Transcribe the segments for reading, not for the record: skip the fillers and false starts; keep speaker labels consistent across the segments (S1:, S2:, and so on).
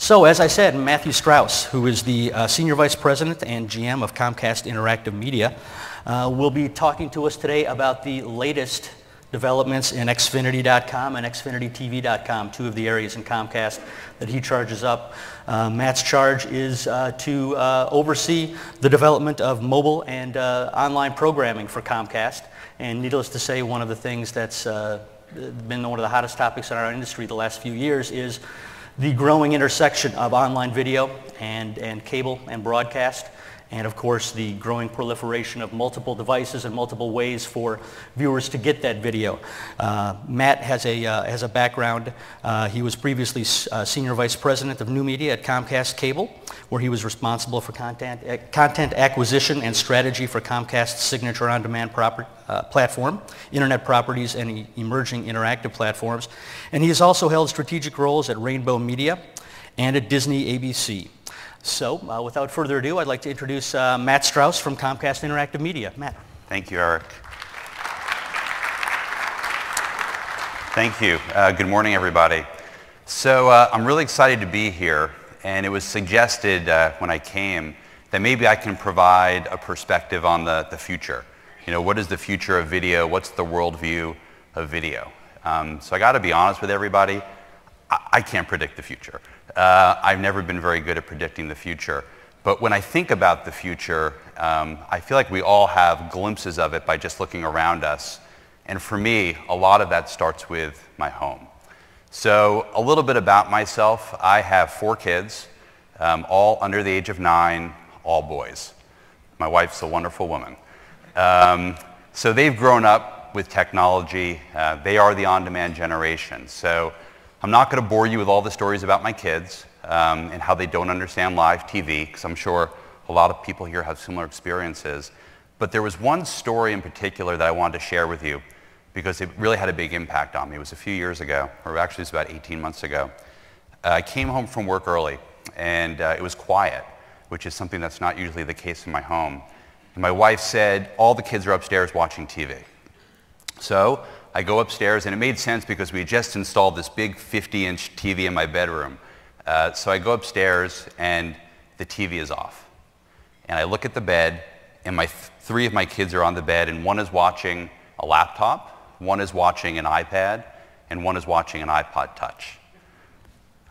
S1: So, as I said, Matthew Strauss, who is the Senior Vice President and GM of Comcast Interactive Media, will be talking to us today about the latest developments in Xfinity.com and XfinityTV.com, two of the areas in Comcast that he charges up. Matt's charge is to oversee the development of mobile and online programming for Comcast. And needless to say, one of the things that's been one of the hottest topics in our industry the last few years is the growing intersection of online video and cable and broadcast, and of course the growing proliferation of multiple devices and multiple ways for viewers to get that video. Matt has a background. He was previously Senior Vice President of New Media at Comcast Cable, where he was responsible for content acquisition and strategy for Comcast's signature on-demand platform, internet properties, and emerging interactive platforms. And he has also held strategic roles at Rainbow Media and at Disney ABC. So, without further ado, I'd like to introduce Matt Strauss from Comcast Interactive Media. Matt.
S2: Thank you, Eric. Thank you. Good morning, everybody. So, I'm really excited to be here, and it was suggested when I came that maybe I can provide a perspective on the future. You know, what is the future of video? What's the worldview of video? So I got to be honest with everybody. I can't predict the future. I've never been very good at predicting the future. But when I think about the future, I feel like we all have glimpses of it by just looking around us. And for me, a lot of that starts with my home. So a little bit about myself. I have 4 kids, all under the age of 9, all boys. My wife's a wonderful woman. So they've grown up with technology. They are the on-demand generation. So I'm not going to bore you with all the stories about my kids and how they don't understand live TV, because I'm sure a lot of people here have similar experiences. But there was one story in particular that I wanted to share with you because it really had a big impact on me. It was a few years ago, or actually it was about 18 months ago. I came home from work early, and it was quiet, which is something that's not usually the case in my home. And my wife said, all the kids are upstairs watching TV. So I go upstairs, and it made sense because we had just installed this big 50-inch TV in my bedroom. So I go upstairs, and the TV is off. And I look at the bed, and 3 of my kids are on the bed, and one is watching a laptop, one is watching an iPad, and one is watching an iPod Touch.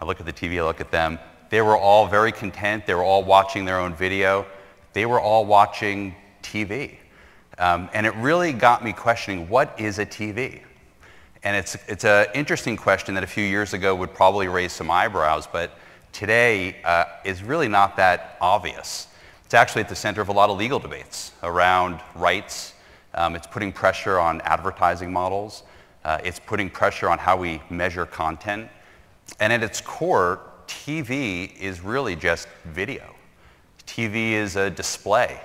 S2: I look at the TV, I look at them. They were all very content. They were all watching their own video. They were all watching TV. And it really got me questioning, what is a TV? And it's an interesting question that a few years ago would probably raise some eyebrows, but today is really not that obvious. It's actually at the center of a lot of legal debates around rights. It's putting pressure on advertising models. It's putting pressure on how we measure content. And at its core, TV is really just video. TV is a display.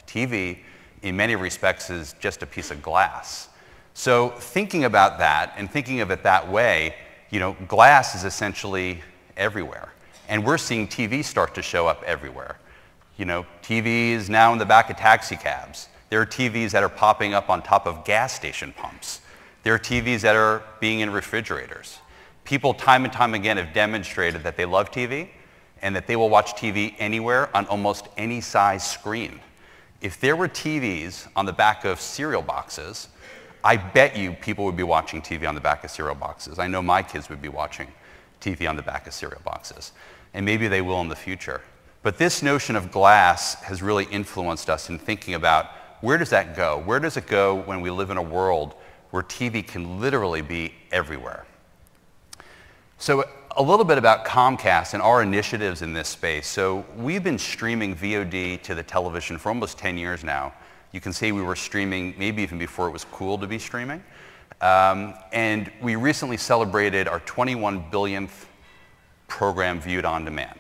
S2: TV, in many respects, is just a piece of glass. So thinking about that and thinking of it that way, you know, glass is essentially everywhere. And we're seeing TV start to show up everywhere. You know, TV is now in the back of taxi cabs. There are TVs that are popping up on top of gas station pumps. There are TVs that are being in refrigerators. People time and time again have demonstrated that they love TV and that they will watch TV anywhere on almost any size screen. If there were TVs on the back of cereal boxes, I bet you people would be watching TV on the back of cereal boxes. I know my kids would be watching TV on the back of cereal boxes. And maybe they will in the future. But this notion of glass has really influenced us in thinking about, where does that go? Where does it go when we live in a world where TV can literally be everywhere? So a little bit about Comcast and our initiatives in this space. So we've been streaming VOD to the television for almost 10 years now. You can say we were streaming maybe even before it was cool to be streaming. And we recently celebrated our 21 billionth program viewed on demand.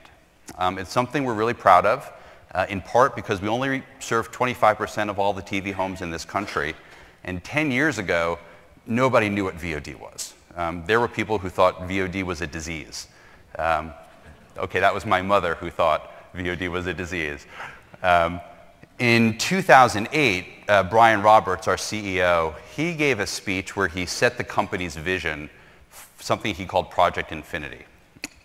S2: It's something we're really proud of, in part because we only serve 25% of all the TV homes in this country. And 10 years ago, nobody knew what VOD was. There were people who thought VOD was a disease. Okay, that was my mother who thought VOD was a disease. In 2008, Brian Roberts, our CEO, he gave a speech where he set the company's vision, something he called Project Infinity.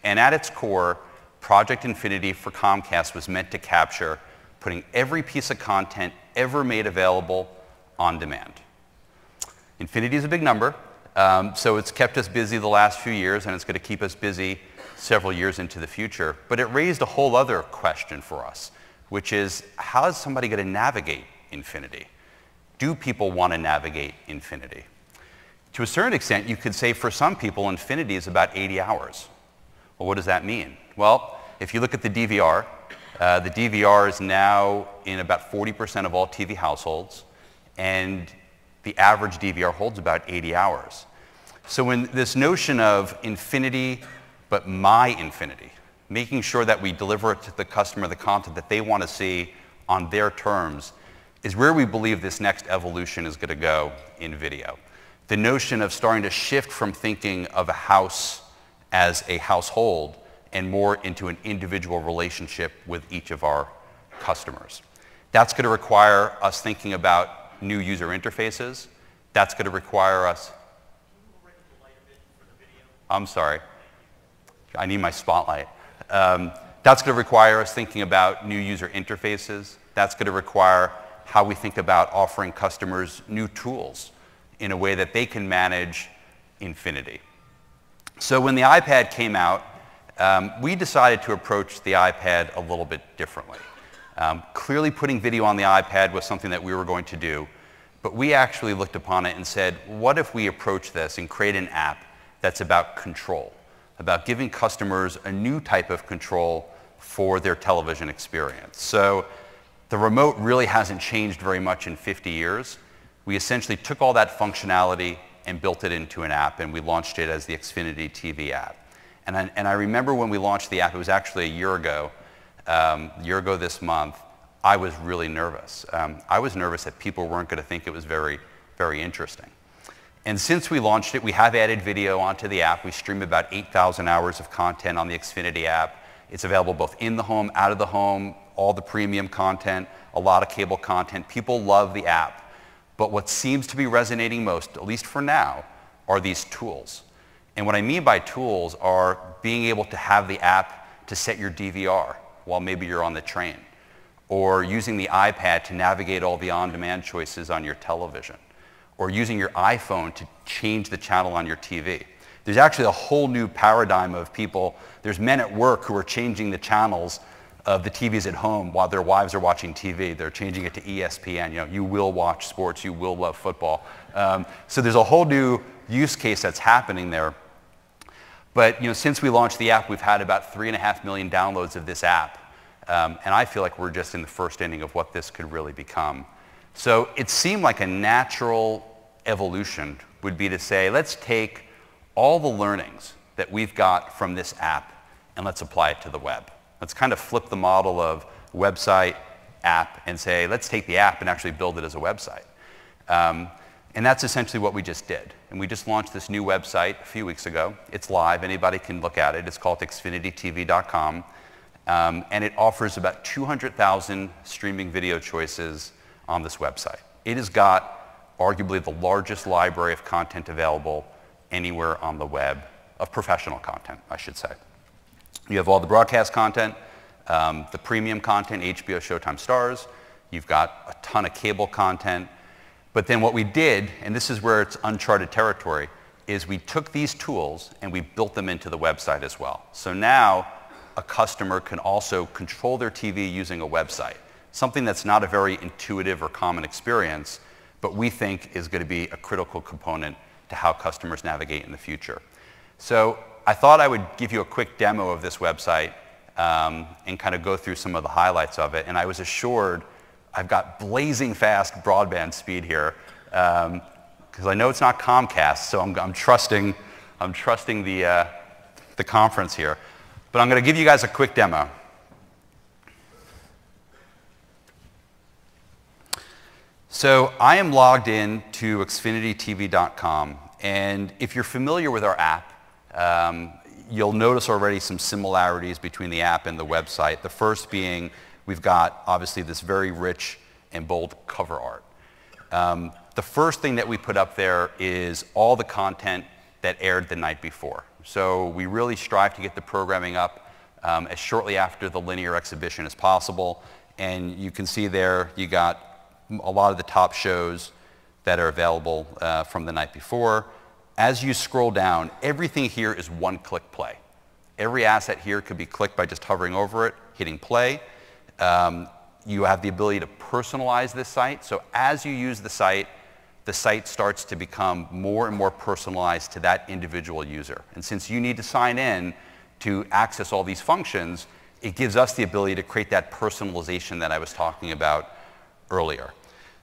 S2: And at its core, Project Infinity for Comcast was meant to capture putting every piece of content ever made available on demand. Infinity is a big number, so it's kept us busy the last few years, and it's going to keep us busy several years into the future. But it raised a whole other question for us, which is, how is somebody going to navigate Infinity? Do people want to navigate Infinity? To a certain extent, you could say for some people, Infinity is about 80 hours. Well, what does that mean? Well, if you look at the DVR is now in about 40% of all TV households, and the average DVR holds about 80 hours. So when this notion of Infinity, but my Infinity, making sure that we deliver to the customer the content that they want to see on their terms, is where we believe this next evolution is going to go in video. The notion of starting to shift from thinking of a house as a household and more into an individual relationship with each of our customers. That's going to require us thinking about new user interfaces. That's going to require us... I'm sorry. I need my spotlight. That's going to require us thinking about new user interfaces. That's going to require how we think about offering customers new tools in a way that they can manage Infinity. So when the iPad came out, we decided to approach the iPad a little bit differently. Clearly putting video on the iPad was something that we were going to do, but we actually looked upon it and said, what if we approach this and create an app that's about control, about giving customers a new type of control for their television experience? So the remote really hasn't changed very much in 50 years. We essentially took all that functionality and built it into an app, and we launched it as the Xfinity TV app. And I remember when we launched the app, it was actually a year ago this month, I was really nervous. I was nervous that people weren't going to think it was very, very interesting. And since we launched it, we have added video onto the app. We stream about 8,000 hours of content on the Xfinity app. It's available both in the home, out of the home, all the premium content, a lot of cable content. People love the app. But what seems to be resonating most, at least for now, are these tools. And what I mean by tools are being able to have the app to set your DVR while maybe you're on the train, or using the iPad to navigate all the on-demand choices on your television, or using your iPhone to change the channel on your TV. There's actually a whole new paradigm of people. There's men at work who are changing the channels of the TVs at home while their wives are watching TV. They're changing it to ESPN. You know, you will watch sports, you will love football. So there's a whole new use case that's happening there. But since we launched the app, we've had about 3.5 million downloads of this app. And I feel like we're just in the first inning of what this could really become. So it seemed like a natural evolution would be to say, let's take all the learnings that we've got from this app and let's apply it to the web. Let's kind of flip the model of website, app, and say, let's take the app and actually build it as a website. And that's essentially what we just did. And we just launched this new website a few weeks ago. It's live. Anybody can look at it. It's called xfinitystv.com. And it offers about 200,000 streaming video choices on this website. It has got arguably the largest library of content available anywhere on the web, of professional content, I should say. You have all the broadcast content, the premium content, HBO, Showtime, Stars. You've got a ton of cable content. But then what we did, and this is where it's uncharted territory, is we took these tools and we built them into the website as well. So now a customer can also control their TV using a website, something that's not a very intuitive or common experience, but we think is going to be a critical component to how customers navigate in the future. So I thought I would give you a quick demo of this website and kind of go through some of the highlights of it. And I was assured I've got blazing fast broadband speed here because I know it's not Comcast, so I'm trusting the conference here. But I'm going to give you guys a quick demo. So I am logged in to xfinitytv.com, and if you're familiar with our app, you'll notice already some similarities between the app and the website. The first being we've got obviously this very rich and bold cover art. The first thing that we put up there is all the content that aired the night before. So we really strive to get the programming up as shortly after the linear exhibition as possible. And you can see there you got a lot of the top shows that are available from the night before. As you scroll down, everything here is one-click play. Every asset here could be clicked by just hovering over it, hitting play. You have the ability to personalize this site. So as you use the site starts to become more and more personalized to that individual user. And since you need to sign in to access all these functions, it gives us the ability to create that personalization that I was talking about earlier.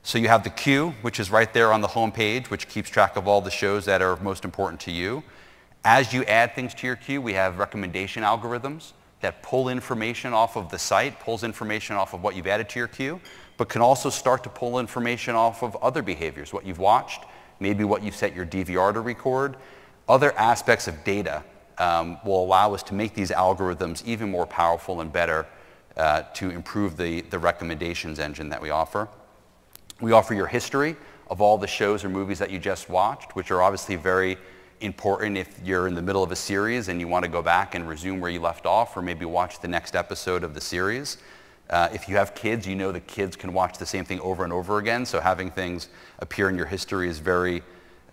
S2: So you have the queue, which is right there on the home page, which keeps track of all the shows that are most important to you. As you add things to your queue, we have recommendation algorithms that pull information off of the site, pulls information off of what you've added to your queue, but can also start to pull information off of other behaviors, what you've watched, maybe what you've set your DVR to record. Other aspects of data will allow us to make these algorithms even more powerful and better to improve the recommendations engine that we offer. We offer your history of all the shows or movies that you just watched, which are obviously very important if you're in the middle of a series and you want to go back and resume where you left off, or maybe watch the next episode of the series. If you have kids, you know the kids can watch the same thing over and over again, so having things appear in your history is very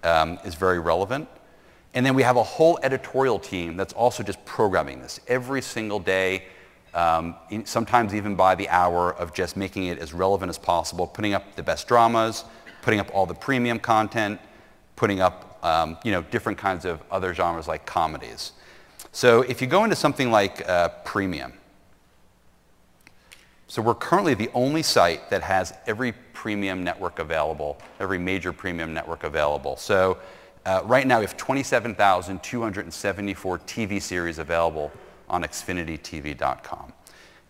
S2: relevant. And then we have a whole editorial team that's also just programming this every single day, sometimes even by the hour, of just making it as relevant as possible, putting up the best dramas, putting up all the premium content, putting up different kinds of other genres like comedies. So if you go into something like premium, so we're currently the only site that has every premium network available, every major premium network available. So right now we have 27,274 TV series available on XfinityTV.com.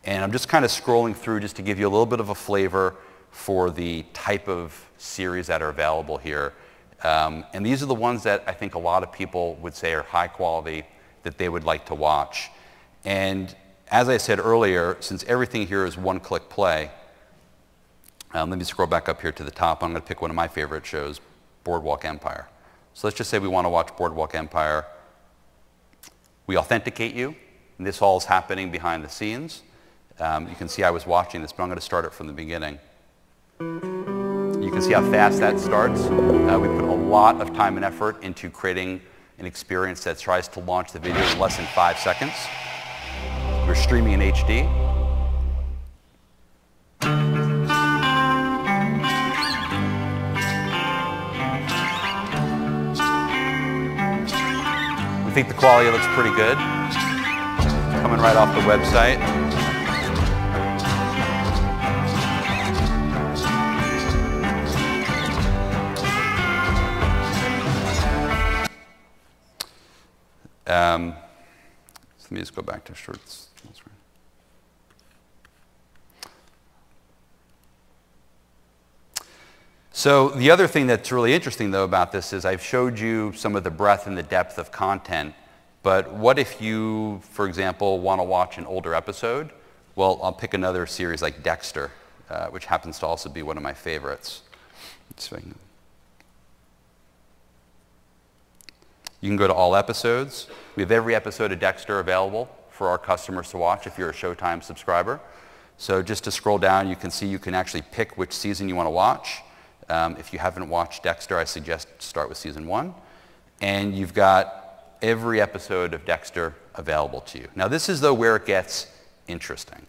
S2: And I'm just kind of scrolling through just to give you a little bit of a flavor for the type of series that are available here. And these are the ones that I think a lot of people would say are high quality, that they would like to watch. And as I said earlier, since everything here is one-click play, let me scroll back up here to the top. I'm going to pick one of my favorite shows, Boardwalk Empire. So let's just say we want to watch Boardwalk Empire. We authenticate you, and this all is happening behind the scenes. You can see I was watching this, but I'm going to start it from the beginning. You can see how fast that starts. We put a lot of time and effort into creating an experience that tries to launch the video in less than 5 seconds. We're streaming in HD. We think the quality looks pretty good. Coming right off the website. Let me just go back to shorts. That's right. So the other thing that's really interesting, though, about this is I've showed you some of the breadth and the depth of content, but what if you, for example, want to watch an older episode? Well, I'll pick another series like Dexter, which happens to also be one of my favorites. You can go to all episodes. We have every episode of Dexter available for our customers to watch if you're a Showtime subscriber. So just to scroll down, you can see you can actually pick which season you want to watch. If you haven't watched Dexter, I suggest start with season 1. And you've got every episode of Dexter available to you. Now this is, though, where it gets interesting.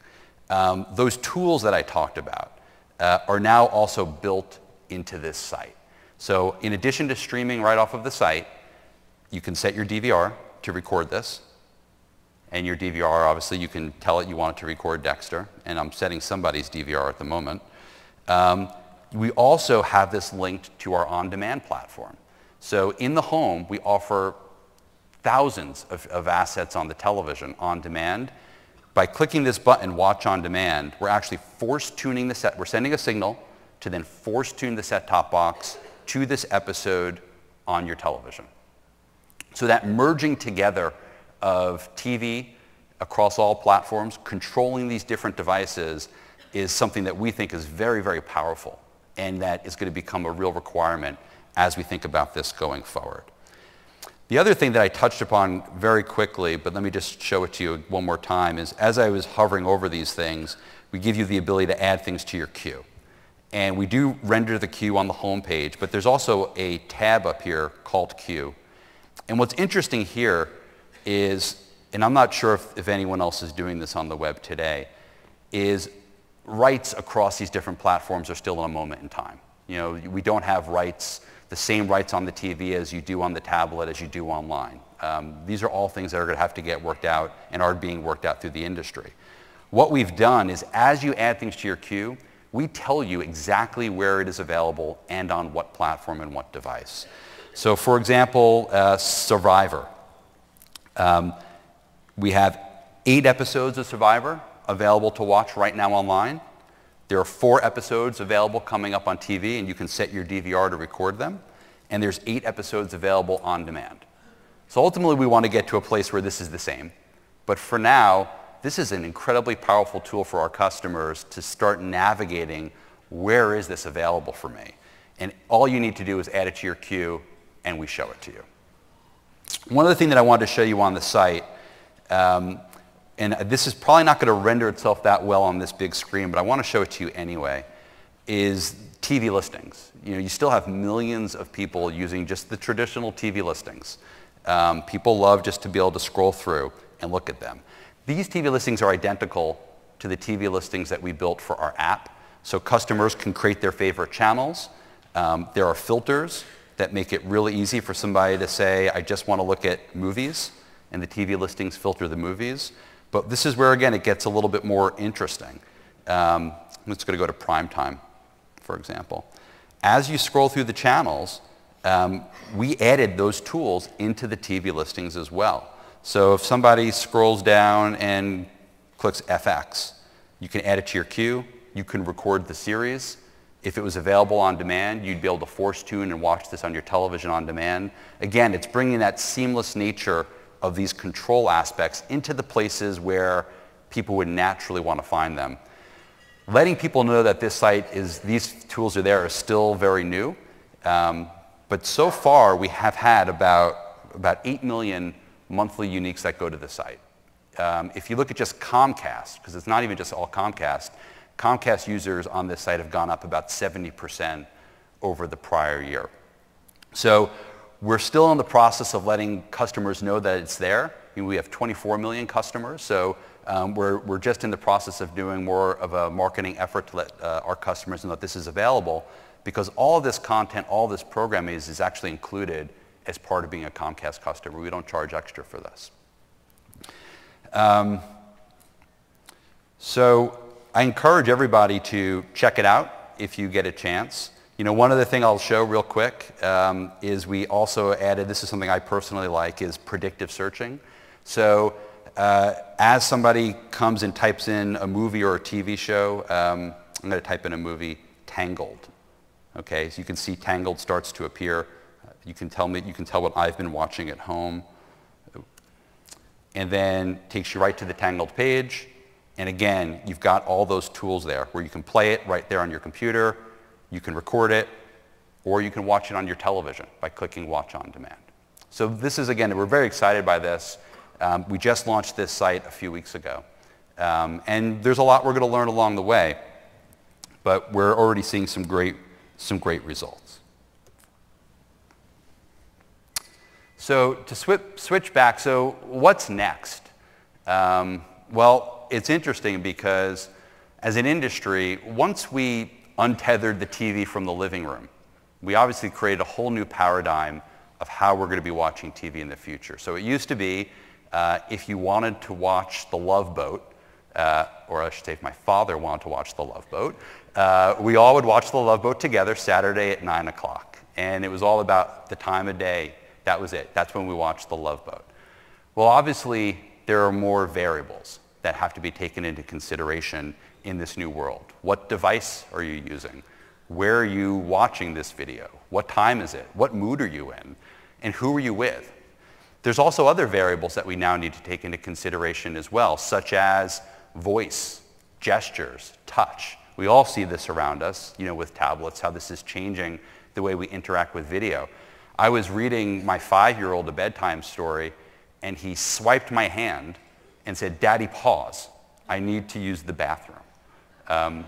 S2: Those tools that I talked about are now also built into this site. So in addition to streaming right off of the site, you can set your DVR to record this. And your DVR, obviously, you can tell it you want it to record Dexter. And I'm setting somebody's DVR at the moment. We also have this linked to our on-demand platform. So in the home, we offer thousands of assets on the television on demand. By clicking this button, Watch on Demand, we're actually force tuning the set. We're sending a signal to then force tune the set-top box to this episode on your television. So that merging together of TV across all platforms, controlling these different devices, is something that we think is very, very powerful, and that is going to become a real requirement as we think about this going forward. The other thing that I touched upon very quickly, but let me just show it to you one more time, is as I was hovering over these things, we give you the ability to add things to your queue. And we do render the queue on the home page, but there's also a tab up here called Queue. And what's interesting here is, and I'm not sure if anyone else is doing this on the web today, is rights across these different platforms are still in a moment in time. You know, we don't have rights, the same rights on the TV as you do on the tablet as you do online. These are all things that are going to have to get worked out and are being worked out through the industry. What we've done is as you add things to your queue, we tell you exactly where it is available and on what platform and what device. So for example, Survivor. We have 8 episodes of Survivor available to watch right now online. There are 4 episodes available coming up on TV, and you can set your DVR to record them. And there's 8 episodes available on demand. So ultimately, we want to get to a place where this is the same. But for now, this is an incredibly powerful tool for our customers to start navigating where is this available for me. And all you need to do is add it to your queue, and we show it to you. One other thing that I wanted to show you on the site, and this is probably not going to render itself that well on this big screen, but I want to show it to you anyway, is TV listings. You know, you still have millions of people using just the traditional TV listings. People love just to be able to scroll through and look at them. These TV listings are identical to the TV listings that we built for our app. So customers can create their favorite channels. There are filters that make it really easy for somebody to say, I just want to look at movies, and the TV listings filter the movies. But this is where, again, it gets a little bit more interesting. I'm just going to go to primetime, for example. As you scroll through the channels, we added those tools into the TV listings as well. So if somebody scrolls down and clicks FX, you can add it to your queue. You can record the series. If it was available on demand, you'd be able to force tune and watch this on your television on demand. Again, it's bringing that seamless nature of these control aspects into the places where people would naturally want to find them. Letting people know that this site is, these tools are there, is still very new. But so far, we have had about 8 million monthly uniques that go to the site. If you look at just Comcast, because it's not even just all Comcast, Comcast users on this site have gone up about 70% over the prior year. So we're still in the process of letting customers know that it's there. I mean, we have 24 million customers, so we're just in the process of doing more of a marketing effort to let our customers know that this is available, because all of this content, all this programming is actually included as part of being a Comcast customer. We don't charge extra for this. So I encourage everybody to check it out if you get a chance. You know, one other thing I'll show real quick is we also added, this is something I personally like, is predictive searching. So as somebody comes and types in a movie or a TV show, I'm going to type in a movie, Tangled. Okay, so you can see Tangled starts to appear. You can tell what I've been watching at home. And then takes you right to the Tangled page. And again, you've got all those tools there where you can play it right there on your computer. You can record it, or you can watch it on your television by clicking Watch on Demand. So this is, again, we're very excited by this. We just launched this site a few weeks ago. And there's a lot we're going to learn along the way, but we're already seeing some great results. So to switch back, so what's next? Well, it's interesting because as an industry, once we untethered the TV from the living room, we obviously created a whole new paradigm of how we're going to be watching TV in the future. So it used to be, if you wanted to watch The Love Boat, or I should say if my father wanted to watch The Love Boat, we all would watch The Love Boat together Saturday at 9 o'clock. And it was all about the time of day. That was it. That's when we watched The Love Boat. Well, obviously, there are more variables that have to be taken into consideration in this new world. What device are you using? Where are you watching this video? What time is it? What mood are you in? And who are you with? There's also other variables that we now need to take into consideration as well, such as voice, gestures, touch. We all see this around us, you know, with tablets, how this is changing the way we interact with video. I was reading my 5-year-old a bedtime story, and he swiped my hand and said, "Daddy, pause. I need to use the bathroom."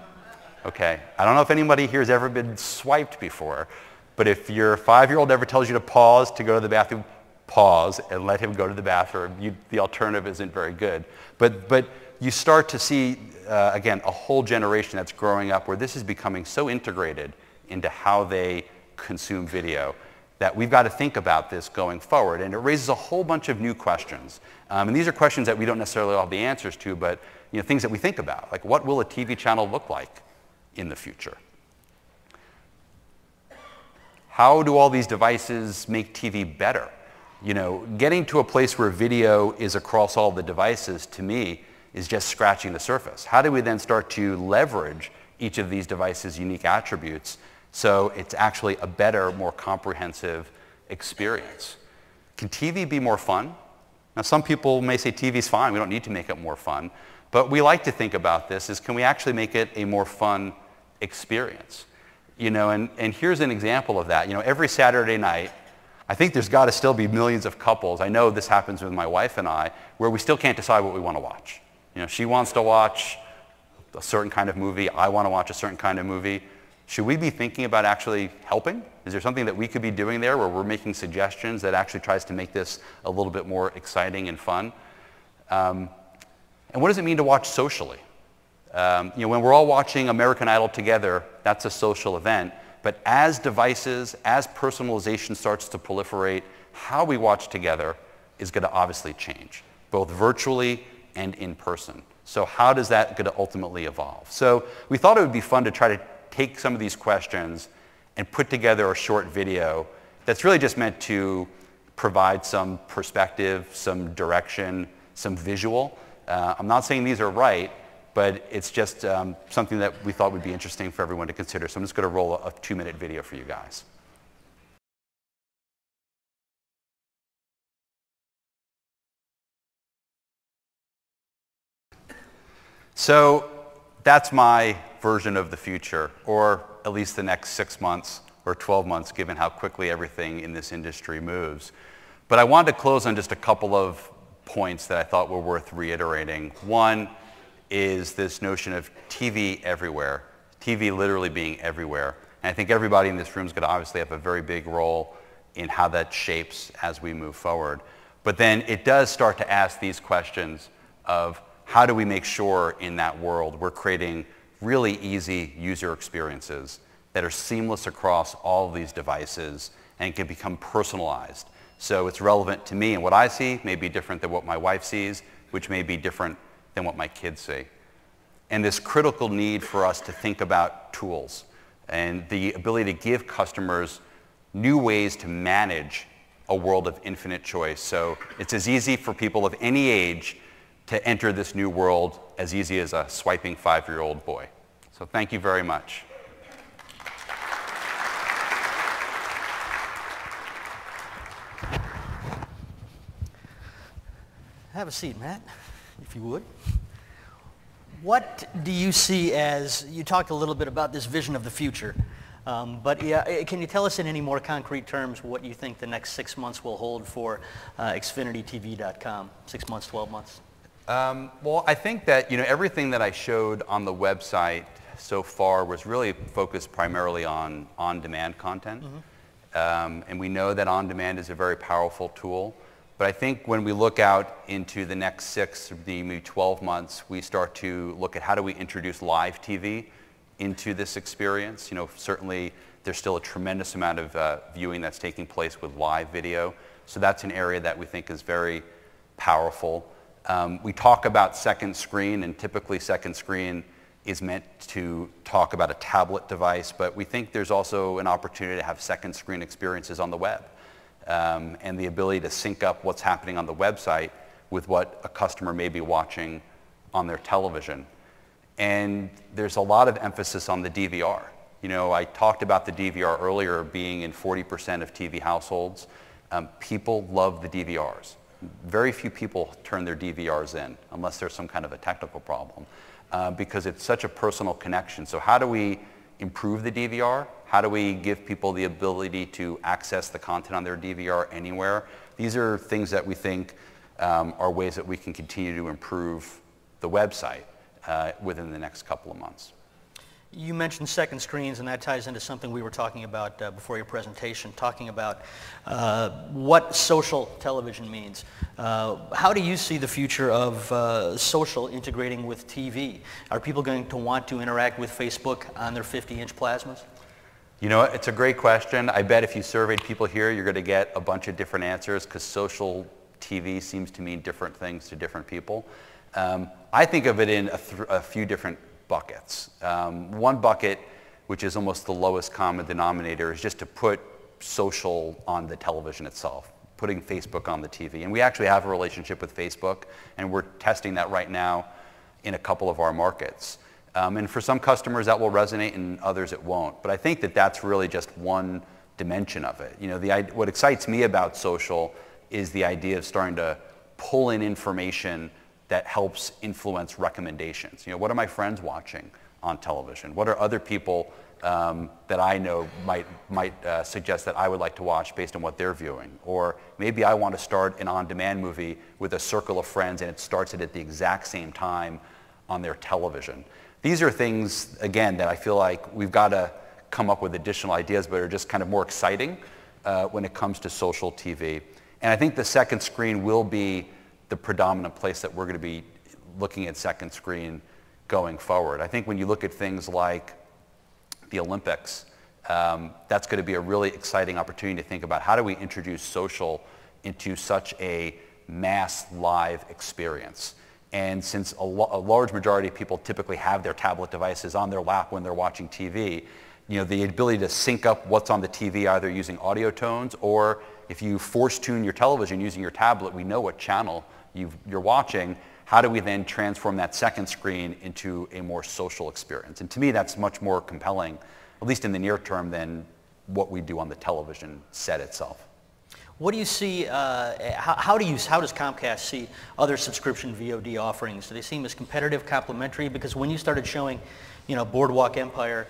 S2: Okay, I don't know if anybody here has ever been swiped before, but if your 5-year-old ever tells you to pause to go to the bathroom, pause and let him go to the bathroom. The alternative isn't very good. But you start to see, again, a whole generation that's growing up where this is becoming so integrated into how they consume video that we've got to think about this going forward. And it raises a whole bunch of new questions. And these are questions that we don't necessarily have the answers to, but things that we think about, like what will a TV channel look like in the future? How do all these devices make TV better? Getting to a place where video is across all the devices, to me, is just scratching the surface. How do we then start to leverage each of these devices' unique attributes so it's actually a better, more comprehensive experience? Can TV be more fun? Now, some people may say TV's fine, we don't need to make it more fun. But we like to think about this is, can we actually make it a more fun experience? And here's an example of that. Every Saturday night, I think there's got to still be millions of couples. I know this happens with my wife and I, where we still can't decide what we want to watch. She wants to watch a certain kind of movie. I want to watch a certain kind of movie. Should we be thinking about actually helping? Is there something that we could be doing there where we're making suggestions that actually tries to make this a little bit more exciting and fun? And what does it mean to watch socially? When we're all watching American Idol together, that's a social event. But as devices, as personalization starts to proliferate, how we watch together is going to obviously change, both virtually and in person. So how does that going to ultimately evolve? So we thought it would be fun to try to take some of these questions and put together a short video that's really just meant to provide some perspective, some direction, some visual. I'm not saying these are right, but it's just something that we thought would be interesting for everyone to consider. So I'm just going to roll a 2-minute video for you guys. So that's my version of the future, or at least the next 6 months or 12 months, given how quickly everything in this industry moves. But I wanted to close on just a couple of points that I thought were worth reiterating. One is this notion of TV everywhere, TV literally being everywhere. And I think everybody in this room is going to obviously have a very big role in how that shapes as we move forward. But then it does start to ask these questions of how do we make sure in that world we're creating really easy user experiences that are seamless across all of these devices and can become personalized. So it's relevant to me, and what I see may be different than what my wife sees, which may be different than what my kids see. And this critical need for us to think about tools and the ability to give customers new ways to manage a world of infinite choice. So it's as easy for people of any age to enter this new world as easy as a swiping 5-year-old boy. So thank you very much.
S1: Have a seat, Matt, if you would. What do you see as, you talked a little bit about this vision of the future, but yeah, can you tell us in any more concrete terms what you think the next 6 months will hold for XfinityTV.com, 6 months, 12 months?
S2: Well, I think that everything that I showed on the website so far was really focused primarily on on-demand content. Mm-hmm. And we know that on-demand is a very powerful tool. But I think when we look out into the next 6, maybe 12 months, we start to look at how do we introduce live TV into this experience. Certainly there's still a tremendous amount of viewing that's taking place with live video. So that's an area that we think is very powerful. We talk about second screen, and typically second screen is meant to talk about a tablet device, but we think there's also an opportunity to have second screen experiences on the web. And the ability to sync up what's happening on the website with what a customer may be watching on their television. And there's a lot of emphasis on the DVR. I talked about the DVR earlier being in 40% of TV households. People love the DVRs. Very few people turn their DVRs in unless there's some kind of a technical problem because it's such a personal connection. So how do we improve the DVR? How do we give people the ability to access the content on their DVR anywhere? These are things that we think are ways that we can continue to improve the website within the next couple of months.
S1: You mentioned second screens, and that ties into something we were talking about before your presentation, talking about what social television means. How do you see the future of social integrating with TV? Are people going to want to interact with Facebook on their 50-inch plasmas?
S2: You know, it's a great question. I bet if you surveyed people here, you're going to get a bunch of different answers because social TV seems to mean different things to different people. I think of it in a few different buckets. One bucket, which is almost the lowest common denominator, is just to put social on the television itself, putting Facebook on the TV. And we actually have a relationship with Facebook, and we're testing that right now in a couple of our markets. And for some customers that will resonate and others it won't. But I think that that's really just one dimension of it. You know, what excites me about social is the idea of starting to pull in information that helps influence recommendations. You know, what are my friends watching on television? What are other people that I know might suggest that I would like to watch based on what they're viewing? Or maybe I want to start an on-demand movie with a circle of friends and it starts it at the exact same time on their television. These are things, again, that I feel like we've got to come up with additional ideas, but are just kind of more exciting when it comes to social TV. And I think the second screen will be the predominant place that we're going to be looking at second screen going forward. I think when you look at things like the Olympics, that's going to be a really exciting opportunity to think about how do we introduce social into such a mass live experience. And since a large majority of people typically have their tablet devices on their lap when they're watching TV, you know, the ability to sync up what's on the TV either using audio tones or if you force tune your television using your tablet, we know what channel you're watching. How do we then transform that second screen into a more social experience? And to me, that's much more compelling, at least in the near term, than what we do on the television set itself.
S1: What do you see, how does Comcast see other subscription VOD offerings? Do they seem as competitive, complementary? Because when you started showing, you know, Boardwalk Empire,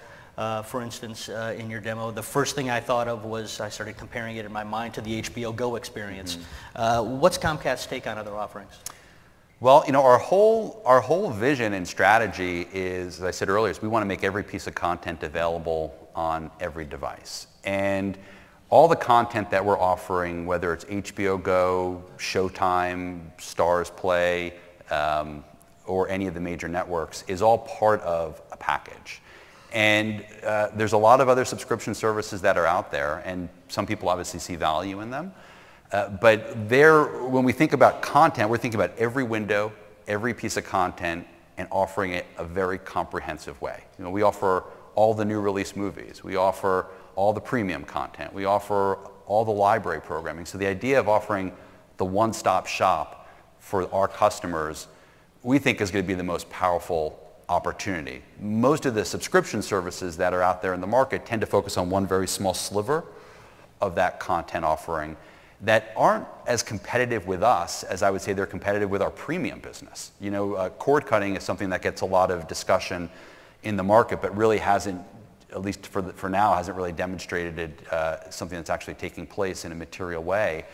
S1: for instance, in your demo, the first thing I thought of was I started comparing it in my mind to the HBO Go experience. What's Comcast's take on other offerings?
S2: Well, you know, our whole vision and strategy is, as I said earlier, is we want to make every piece of content available on every device. And all the content that we're offering, whether it's HBO Go, Showtime, Stars Play, or any of the major networks, is all part of a package. And there's a lot of other subscription services that are out there, and some people obviously see value in them. But when we think about content, we're thinking about every window, every piece of content, and offering it a very comprehensive way. You know, we offer all the new release movies. We offer all the premium content. We offer all the library programming. So the idea of offering the one-stop shop for our customers, we think is going to be the most powerful opportunity. Most of the subscription services that are out there in the market tend to focus on one very small sliver of that content offering that aren't as competitive with us as I would say they're competitive with our premium business. You know, cord cutting is something that gets a lot of discussion in the market, but really hasn't, at least for now, hasn't really demonstrated something that's actually taking place in a material way.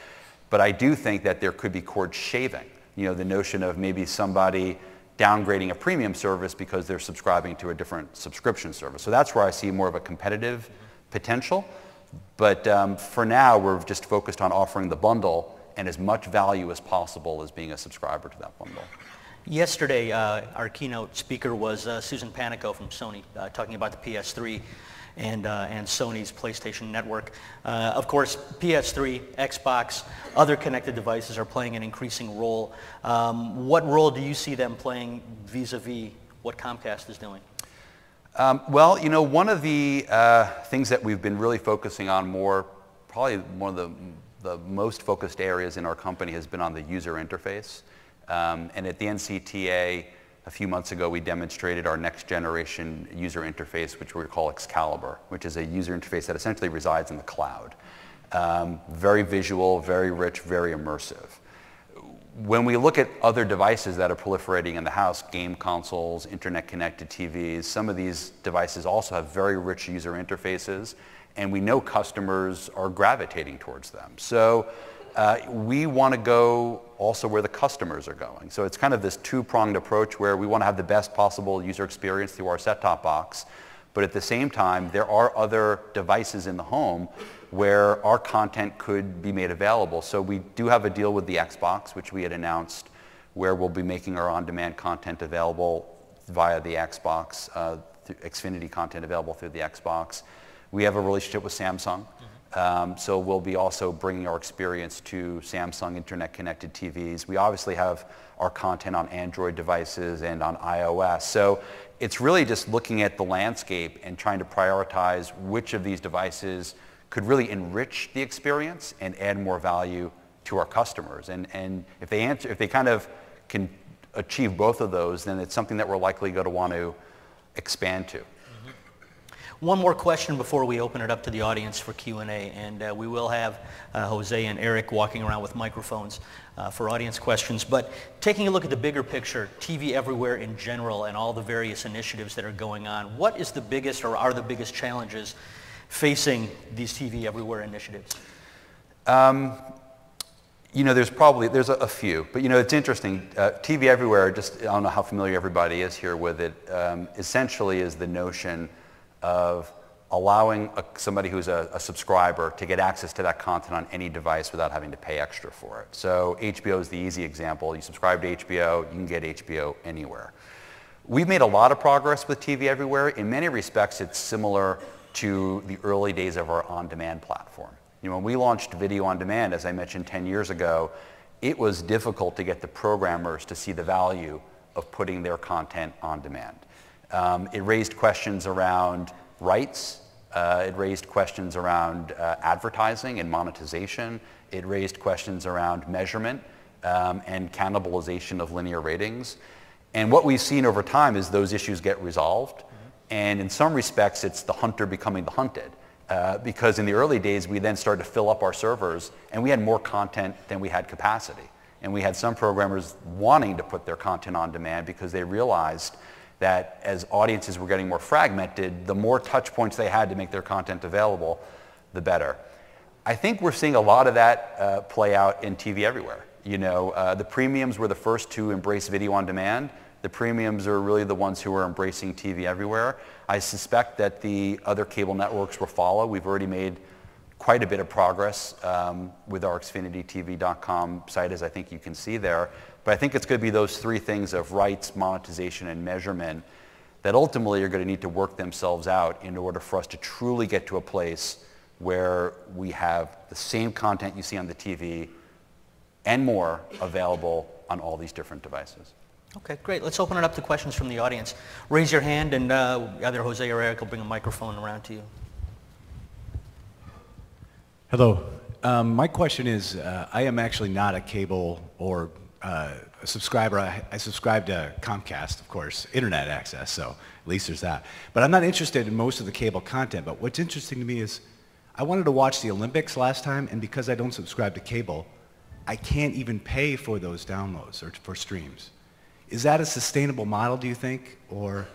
S2: But I do think that there could be cord shaving. You know, the notion of maybe somebody downgrading a premium service because they're subscribing to a different subscription service. So that's where I see more of a competitive potential. But for now, we're just focused on offering the bundle and as much value as possible as being a subscriber to that bundle.
S1: Yesterday, our keynote speaker was Susan Panico from Sony, talking about the PS3 and Sony's PlayStation Network. Of course, PS3, Xbox, other connected devices are playing an increasing role. What role do you see them playing vis-a-vis what Comcast is doing?
S2: Well, you know, one of the things that we've been really focusing on more, probably one of the most focused areas in our company has been on the user interface. And at the NCTA a few months ago, we demonstrated our next generation user interface, which we call Excalibur, which is a user interface that essentially resides in the cloud. Very visual, very rich, very immersive. when we look at other devices that are proliferating in the house, game consoles, internet-connected TVs, some of these devices also have very rich user interfaces, and we know customers are gravitating towards them. So we want to go also where the customers are going. So it's kind of this two-pronged approach where we want to have the best possible user experience through our set-top box, but at the same time, there are other devices in the home where our content could be made available. So we do have a deal with the Xbox, which we had announced, where we'll be making our on-demand content available via the Xbox, Xfinity content available through the Xbox. We have a relationship with Samsung. So we'll be also bringing our experience to Samsung internet-connected TVs. We obviously have our content on Android devices and on iOS. So it's really just looking at the landscape and trying to prioritize which of these devices could really enrich the experience and add more value to our customers. And if they kind of can achieve both of those, then it's something that we're likely going to want to expand to.
S1: One more question before we open it up to the audience for Q&A, and we will have Jose and Eric walking around with microphones for audience questions. But taking a look at the bigger picture, TV everywhere in general and all the various initiatives that are going on, what is the biggest or are the biggest challenges facing these TV everywhere initiatives?
S2: You know, there's a few, but you know, it's interesting. TV everywhere, just I don't know how familiar everybody is here with it, essentially is the notion of allowing somebody who's a subscriber to get access to that content on any device without having to pay extra for it. So HBO is the easy example. You subscribe to HBO, you can get HBO anywhere. We've made a lot of progress with TV everywhere. In many respects, it's similar to the early days of our on-demand platform. You know, when we launched video on demand, as I mentioned 10 years ago, it was difficult to get the programmers to see the value of putting their content on demand. It raised questions around rights. It raised questions around advertising and monetization. It raised questions around measurement and cannibalization of linear ratings. And what we've seen over time is those issues get resolved. And in some respects, it's the hunter becoming the hunted. Because in the early days, we then started to fill up our servers, and we had more content than we had capacity. And we had some programmers wanting to put their content on demand because they realized that as audiences were getting more fragmented, the more touch points they had to make their content available, the better. I think we're seeing a lot of that play out in TV everywhere. You know, the premiums were the first to embrace video on demand. The premiums are really the ones who are embracing TV everywhere. I suspect that the other cable networks will follow. We've already made quite a bit of progress with our XfinityTV.com site, as I think you can see there. But I think it's going to be those three things of rights, monetization, and measurement that ultimately are going to need to work themselves out in order for us to truly get to a place where we have the same content you see on the TV and more available on all these different devices.
S1: Okay, great. Let's open it up to questions from the audience. Raise your hand, and either Jose or Eric will bring a microphone around to you.
S3: Hello. My question is, I am actually not a cable or a subscriber. I subscribe to Comcast, of course, internet access, so at least there's that. But I'm not interested in most of the cable content. But what's interesting to me is I wanted to watch the Olympics last time, and because I don't subscribe to cable, I can't even pay for those downloads or for streams. Is that a sustainable model, do you think? Or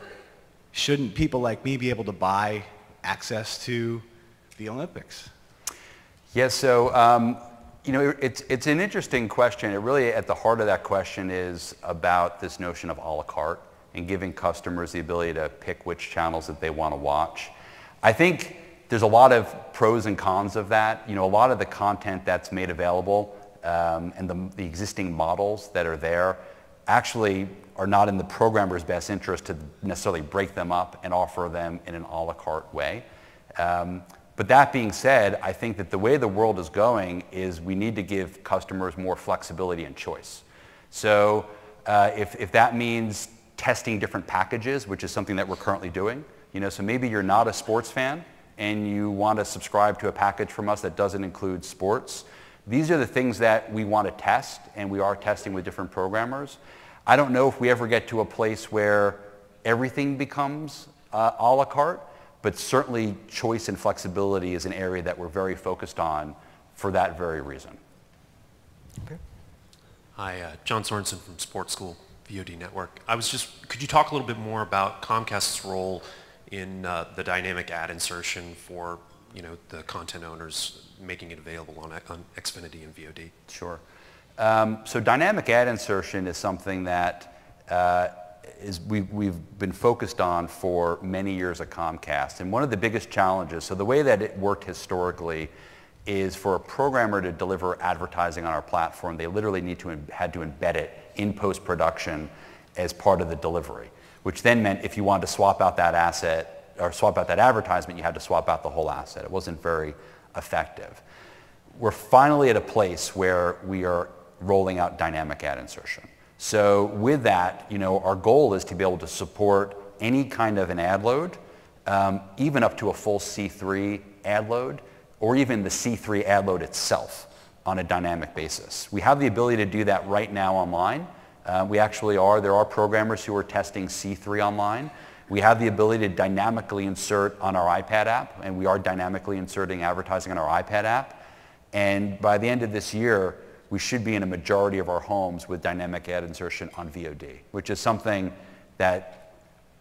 S3: shouldn't people like me be able to buy access to the Olympics?
S2: Yeah, so you know, it's an interesting question. It really, at the heart of that question is about this notion of a la carte and giving customers the ability to pick which channels that they want to watch. I think there's a lot of pros and cons of that. You know, a lot of the content that's made available and the existing models that are there actually are not in the programmer's best interest to necessarily break them up and offer them in an a la carte way. But that being said, I think that the way the world is going is we need to give customers more flexibility and choice. So if that means testing different packages, which is something that we're currently doing, you know, so maybe you're not a sports fan and you want to subscribe to a package from us that doesn't include sports. These are the things that we want to test, and we are testing with different programmers. I don't know if we ever get to a place where everything becomes a la carte, but certainly choice and flexibility is an area that we're very focused on for that very reason.
S1: Okay.
S4: Hi, John Sorensen from Sports School VOD Network. Could you talk a little bit more about Comcast's role in the dynamic ad insertion for, the content owners making it available on Xfinity and VOD?
S2: Sure. So dynamic ad insertion is something that we've been focused on for many years at Comcast. And one of the biggest challenges, so the way that it worked historically is for a programmer to deliver advertising on our platform, they literally had to embed it in post-production as part of the delivery, which then meant if you wanted to swap out that asset or swap out that advertisement, you had to swap out the whole asset. It wasn't very effective. We're finally at a place where we are rolling out dynamic ad insertion. So with that, our goal is to be able to support any kind of an ad load, even up to a full C3 ad load, or even the C3 ad load itself on a dynamic basis. We have the ability to do that right now online. There are programmers who are testing C3 online. We have the ability to dynamically insert on our iPad app, and we are dynamically inserting advertising on our iPad app. And by the end of this year, we should be in a majority of our homes with dynamic ad insertion on VOD, which is something that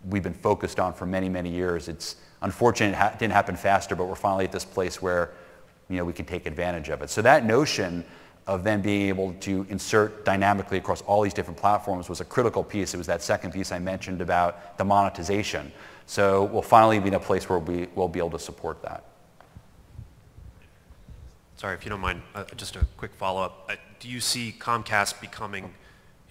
S2: we've been focused on for many, many years. It's unfortunate it didn't happen faster, but we're finally at this place where we can take advantage of it. So that notion of then being able to insert dynamically across all these different platforms was a critical piece. It was that second piece I mentioned about the monetization. So we'll finally be in a place where we'll be able to support that.
S4: Sorry, if you don't mind, just a quick follow-up. Do you see Comcast becoming,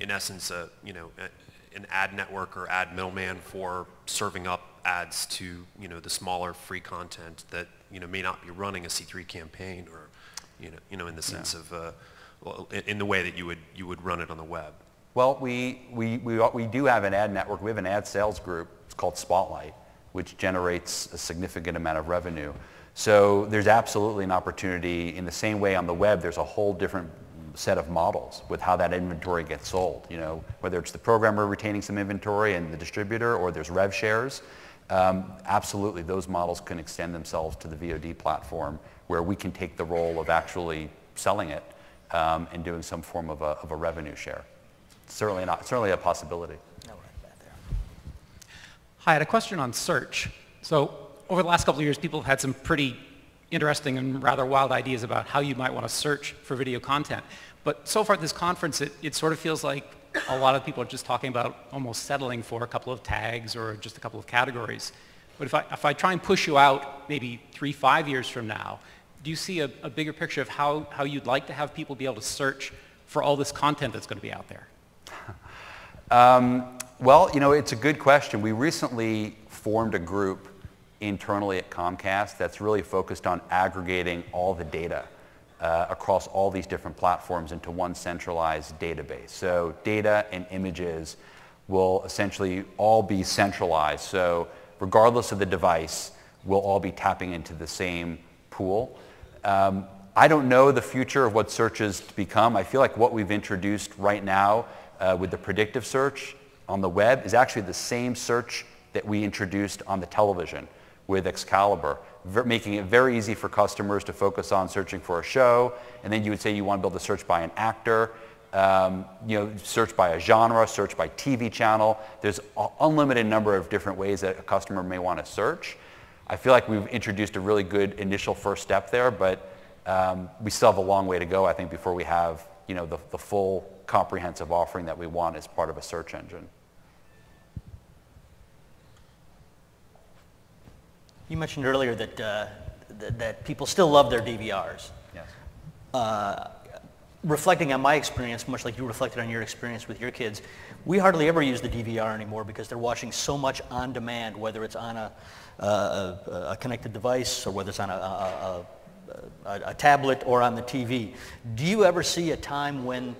S4: in essence, an ad network or ad middleman for serving up ads to the smaller free content that may not be running a C3 campaign, or in the sense of in the way that you would run it on the web?
S2: Well, we do have an ad network. We have an ad sales group. It's called Spotlight, which generates a significant amount of revenue. So there's absolutely an opportunity. In the same way on the web, there's a whole different set of models with how that inventory gets sold. Whether it's the programmer retaining some inventory and the distributor, or there's rev shares. Absolutely, those models can extend themselves to the VOD platform, where we can take the role of actually selling it and doing some form of a revenue share. Certainly a possibility.
S5: Hi, I had a question on search. So over the last couple of years, people have had some pretty interesting and rather wild ideas about how you might want to search for video content. But so far at this conference, it sort of feels like a lot of people are just talking about almost settling for a couple of tags or just a couple of categories. But if I try and push you out maybe 3-5 years from now, do you see a bigger picture of how you'd like to have people be able to search for all this content that's going to be out there?
S2: Well, it's a good question. We recently formed a group internally at Comcast that's really focused on aggregating all the data across all these different platforms into one centralized database. So data and images will essentially all be centralized. So regardless of the device, we'll all be tapping into the same pool. I don't know the future of what search is to become. I feel like what we've introduced right now with the predictive search on the web is actually the same search that we introduced on the television with Excalibur, making it very easy for customers to focus on searching for a show, and then you would say you want to be able to search by an actor, search by a genre, search by TV channel. There's an unlimited number of different ways that a customer may want to search. I feel like we've introduced a really good initial first step there, but we still have a long way to go, I think, before we have the full comprehensive offering that we want as part of a search engine.
S1: You mentioned earlier that people still love their DVRs.
S2: Yes.
S1: Reflecting on my experience, much like you reflected on your experience with your kids, we hardly ever use the DVR anymore because they're watching so much on demand, whether it's on a connected device or whether it's on a tablet or on the TV. Do you ever see a time when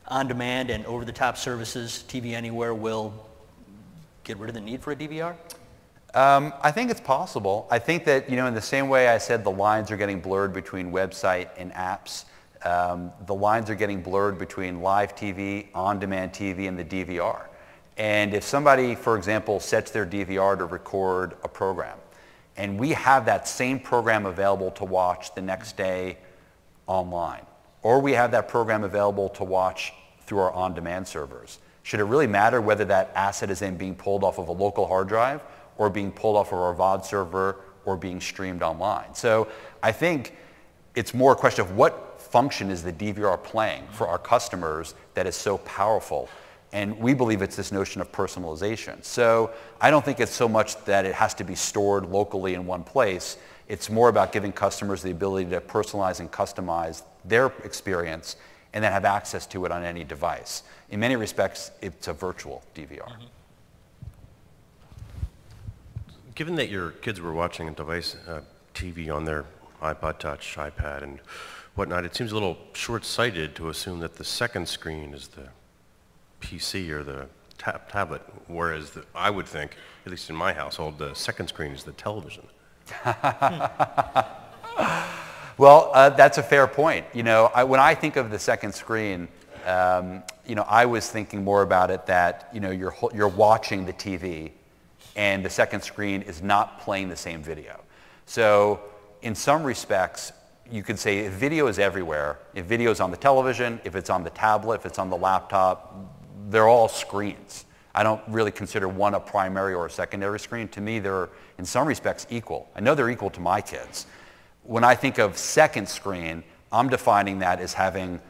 S1: on-demand and over-the-top services, TV Anywhere, will get rid of the need for a DVR?
S2: I think it's possible. I think that, in the same way I said the lines are getting blurred between website and apps, the lines are getting blurred between live TV, on-demand TV, and the DVR. And if somebody, for example, sets their DVR to record a program, and we have that same program available to watch the next day online, or we have that program available to watch through our on-demand servers. Should it really matter whether that asset is then being pulled off of a local hard drive or being pulled off of our VOD server or being streamed online? So I think it's more a question of what function is the DVR playing for our customers that is so powerful. And we believe it's this notion of personalization. So I don't think it's so much that it has to be stored locally in one place. It's more about giving customers the ability to personalize and customize their experience and then have access to it on any device. In many respects, it's a virtual DVR.
S6: Mm-hmm. Given that your kids were watching a device, TV on their iPod Touch, iPad, and whatnot, it seems a little short-sighted to assume that the second screen is the PC or the tablet, whereas I would think, at least in my household, the second screen is the television.
S2: Well, that's a fair point. You know, when I think of the second screen, you know, I was thinking more about it that, you know, you're watching the TV and the second screen is not playing the same video. So in some respects, you could say if video is everywhere, if video is on the television, if it's on the tablet, if it's on the laptop, they're all screens. I don't really consider one a primary or a secondary screen. To me, they're in some respects equal. I know they're equal to my kids. When I think of second screen, I'm defining that as having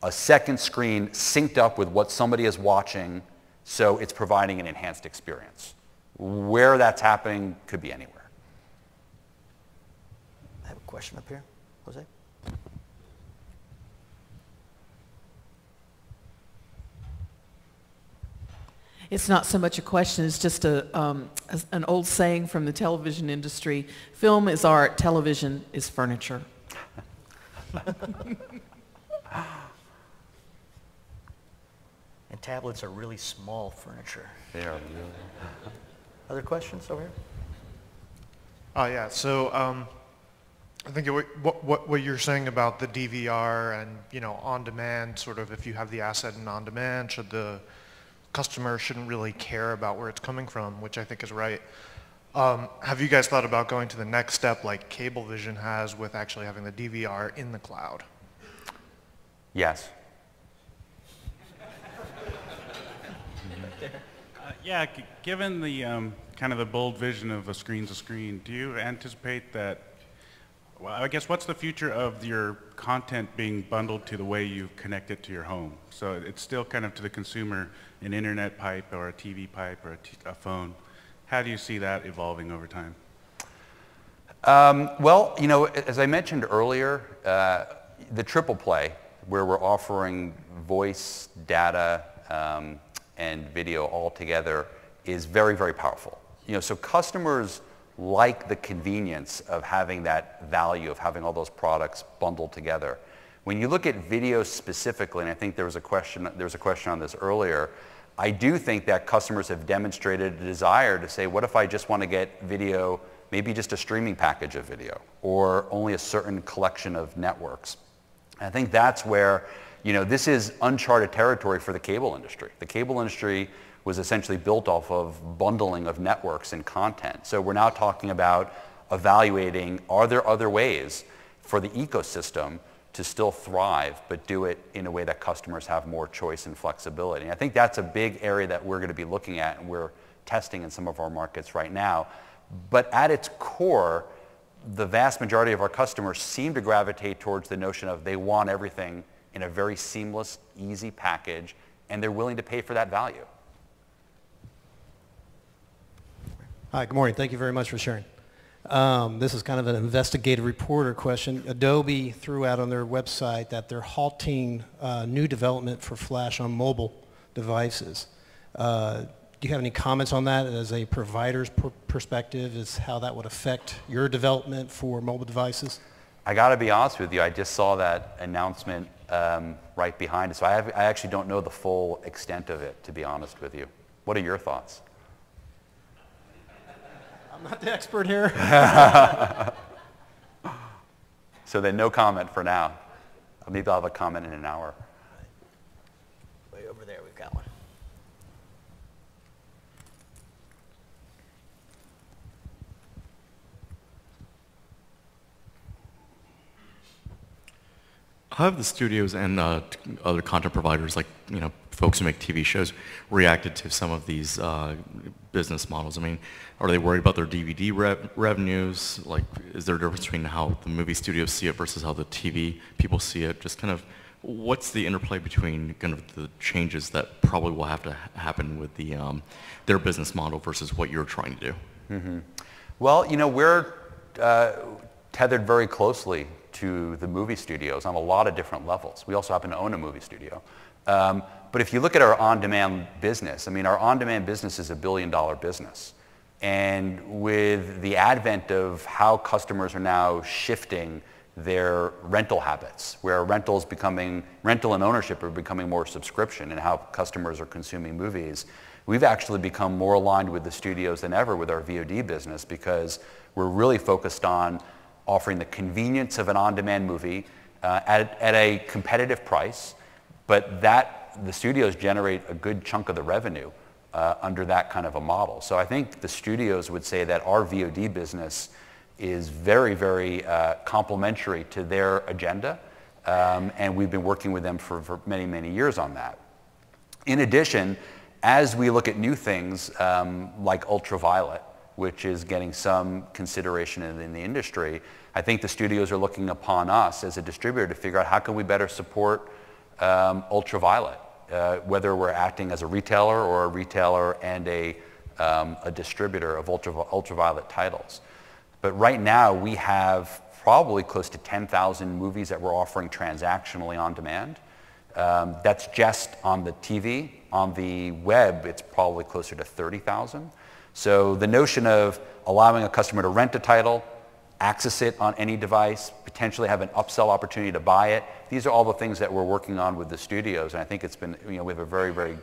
S2: a second screen synced up with what somebody is watching, so it's providing an enhanced experience. Where that's happening could be anywhere.
S1: I have a question up here. Jose?
S7: It's not so much a question, it's just an old saying from the television industry. Film is art, television is furniture.
S1: And tablets are really small furniture.
S2: They are really.
S1: Other questions over here?
S8: Yeah, so I think what you're saying about the DVR and, you know, on demand, sort of if you have the asset in on demand, the customer shouldn't really care about where it's coming from, which I think is right. Have you guys thought about going to the next step like Cablevision has with actually having the DVR in the cloud?
S2: Yes.
S9: Yeah, given the kind of the bold vision of a screen to screen, do you anticipate that, well, I guess what's the future of your content being bundled to the way you connect it to your home? So it's still kind of to the consumer an internet pipe or a TV pipe or a phone. How do you see that evolving over time?
S2: Well, you know, as I mentioned earlier, the triple play, where we're offering voice, data, and video all together, is very, very powerful. You know, so customers like the convenience of having that value of having all those products bundled together. When you look at video specifically, and I think there was a question on this earlier, I do think that customers have demonstrated a desire to say, what if I just want to get video, maybe just a streaming package of video, or only a certain collection of networks? And I think that's where, you know, this is uncharted territory for the cable industry. The cable industry was essentially built off of bundling of networks and content. So we're now talking about evaluating, are there other ways for the ecosystem to still thrive, but do it in a way that customers have more choice and flexibility? And I think that's a big area that we're going to be looking at, and we're testing in some of our markets right now. But at its core, the vast majority of our customers seem to gravitate towards the notion of they want everything in a very seamless, easy package, and they're willing to pay for that value.
S10: Hi, good morning. Thank you very much for sharing. This is kind of an investigative reporter question. Adobe threw out on their website that they're halting new development for Flash on mobile devices. Do you have any comments on that as a provider's perspective, as how that would affect your development for mobile devices?
S2: I got to be honest with you, I just saw that announcement right behind it, so I actually don't know the full extent of it, to be honest with you. What are your thoughts?
S10: I'm not the expert here.
S2: So then no comment for now. Maybe I'll have a comment in an hour.
S1: Way over there, we've got one.
S11: how have the studios and other content providers, like folks who make TV shows, reacted to some of these business models? I mean, are they worried about their DVD revenues? Like, is there a difference between how the movie studios see it versus how the TV people see it? Just kind of, what's the interplay between kind of the changes that probably will have to happen with the their business model versus what you're trying to do?
S2: Mm-hmm. Well, we're tethered very closely to the movie studios on a lot of different levels. We also happen to own a movie studio. But if you look at our on-demand business, I mean, our on-demand business is $1 billion business. And with the advent of how customers are now shifting their rental habits, where rental and ownership are becoming more subscription, and how customers are consuming movies, we've actually become more aligned with the studios than ever with our VOD business, because we're really focused on offering the convenience of an on-demand movie at a competitive price, but the studios generate a good chunk of the revenue under that kind of a model. So I think the studios would say that our VOD business is very, very complementary to their agenda, and we've been working with them for many, many years on that. In addition, as we look at new things like ultraviolet, which is getting some consideration in the industry, I think the studios are looking upon us as a distributor to figure out how can we better support ultraviolet, whether we're acting as a retailer or a retailer and a distributor of ultraviolet titles. But right now we have probably close to 10,000 movies that we're offering transactionally on demand. That's just on the TV. On the web, it's probably closer to 30,000. So the notion of allowing a customer to rent a title, access it on any device, potentially have an upsell opportunity to buy it, these are all the things that we're working on with the studios, and I think it's been, we have a very, very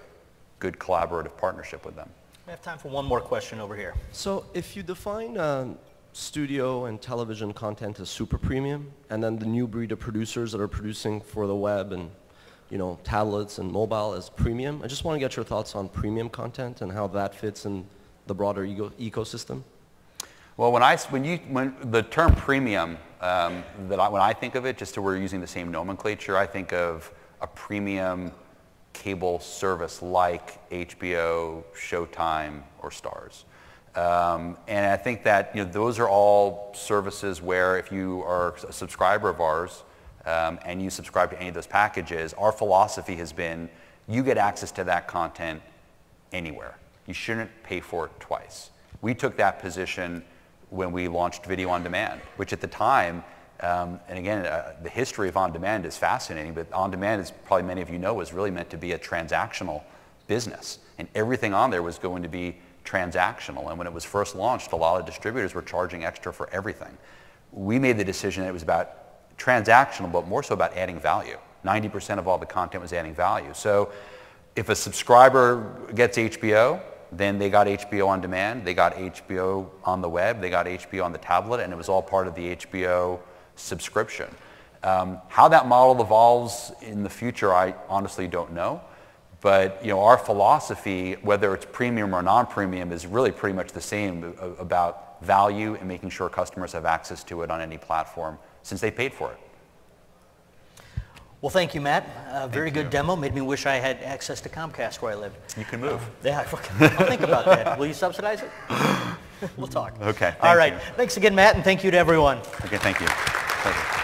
S2: good collaborative partnership with them.
S1: We have time for one more question over here.
S12: So if you define studio and television content as super premium, and then the new breed of producers that are producing for the web and tablets and mobile as premium, I just want to get your thoughts on premium content and how that fits in the broader ecosystem.
S2: Well, when the term premium, when I think of it, just so we're using the same nomenclature, I think of a premium cable service like HBO, Showtime, or Starz. And I think that those are all services where if you are a subscriber of ours and you subscribe to any of those packages, our philosophy has been you get access to that content anywhere. You shouldn't pay for it twice. We took that position when we launched video on demand, which at the time, and again, the history of on demand is fascinating, but on demand, as probably many of you know, was really meant to be a transactional business, and everything on there was going to be transactional. And when it was first launched, a lot of distributors were charging extra for everything. We made the decision that it was about transactional, but more so about adding value. 90% of all the content was adding value. So if a subscriber gets HBO, then they got HBO on demand, they got HBO on the web, they got HBO on the tablet, and it was all part of the HBO subscription. How that model evolves in the future, I honestly don't know. But our philosophy, whether it's premium or non-premium, is really pretty much the same about value and making sure customers have access to it on any platform since they paid for it.
S1: Well, thank you, Matt. Very good demo. Made me wish I had access to Comcast where I live.
S2: You can move.
S1: Yeah, I'll think about that. Will you subsidize it? We'll talk.
S2: Okay.
S1: All right. Thanks again, Matt, and thank you to everyone.
S2: Okay, thank you. Pleasure.